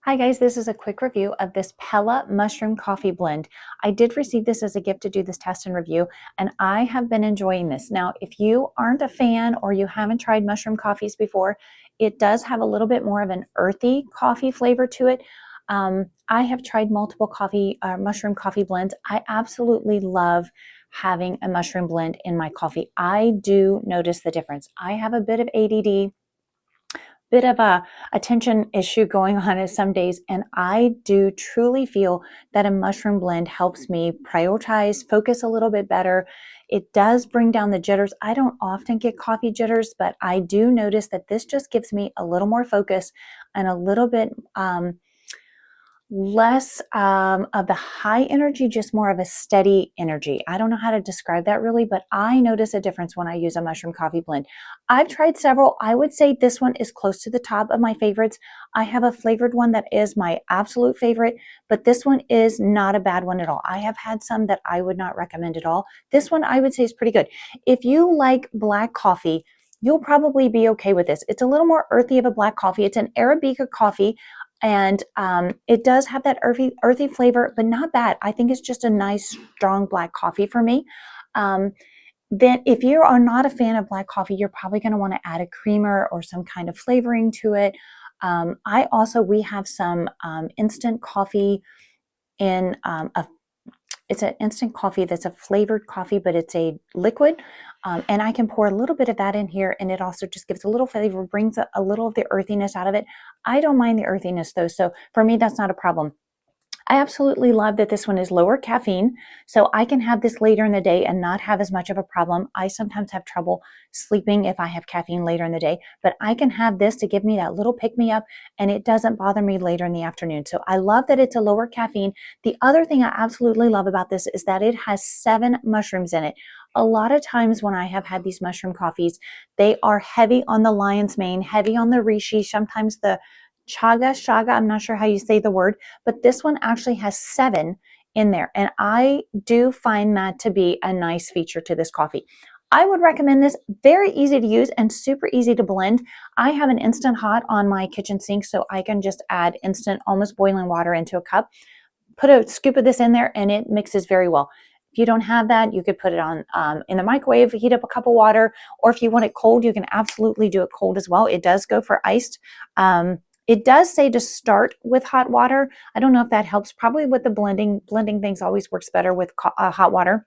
Hi guys, this is a quick review of this Pella Mushroom Coffee blend. I did receive this as a gift to do this test and review, and I have been enjoying this. Now, if you aren't a fan or you haven't tried mushroom coffees before, it does have a little bit more of an earthy coffee flavor to it. I have tried multiple mushroom coffee blends. I absolutely love having a mushroom blend in my coffee. I do notice the difference. I have a bit of ADD, bit of a attention issue going on some days, and I do truly feel that a mushroom blend helps me prioritize, focus a little bit better. It does bring down the jitters. I don't often get coffee jitters, but I do notice that this just gives me a little more focus and a little bit less of the high energy, just more of a steady energy. I don't know how to describe that really, but I notice a difference when I use a mushroom coffee blend. I've tried several. I would say this one is close to the top of my favorites. I have a flavored one that is my absolute favorite, but this one is not a bad one at all. I have had some that I would not recommend at all. This one I would say is pretty good. If you like black coffee, you'll probably be okay with this. It's a little more earthy of a black coffee. It's an arabica coffee. And it does have that earthy flavor, but not bad. I think it's just a nice, strong black coffee for me. Then if you are not a fan of black coffee, you're probably going to want to add a creamer or some kind of flavoring to it. We have some instant coffee in it's an instant coffee that's a flavored coffee, but it's a liquid. And I can pour a little bit of that in here, and it also just gives a little flavor, brings a little of the earthiness out of it. I don't mind the earthiness though, so for me, that's not a problem. I absolutely love that this one is lower caffeine, so I can have this later in the day and not have as much of a problem. I sometimes have trouble sleeping if I have caffeine later in the day, but I can have this to give me that little pick-me-up, and it doesn't bother me later in the afternoon. So I love that it's a lower caffeine. The other thing I absolutely love about this is that it has 7 mushrooms in it. A lot of times when I have had these mushroom coffees, they are heavy on the lion's mane, heavy on the reishi, sometimes the Chaga, I'm not sure how you say the word, but this one actually has 7 in there. And I do find that to be a nice feature to this coffee. I would recommend this. Very easy to use and super easy to blend. I have an Instant Hot on my kitchen sink, so I can just add instant, almost boiling water into a cup, put a scoop of this in there, and it mixes very well. If you don't have that, you could put it on in the microwave, heat up a cup of water, or if you want it cold, you can absolutely do it cold as well. It does go for iced. It does say to start with hot water. I don't know if that helps. Probably with the blending things always works better with hot water.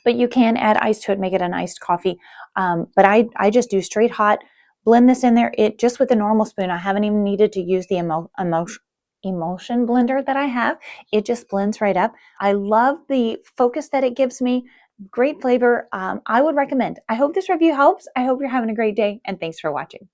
But you can add ice to it, make it an iced coffee. But I just do straight hot, blend this in there. It just with a normal spoon. I haven't even needed to use the emulsion blender that I have. It just blends right up. I love the focus that it gives me. Great flavor. I would recommend. I hope this review helps. I hope you're having a great day, and thanks for watching.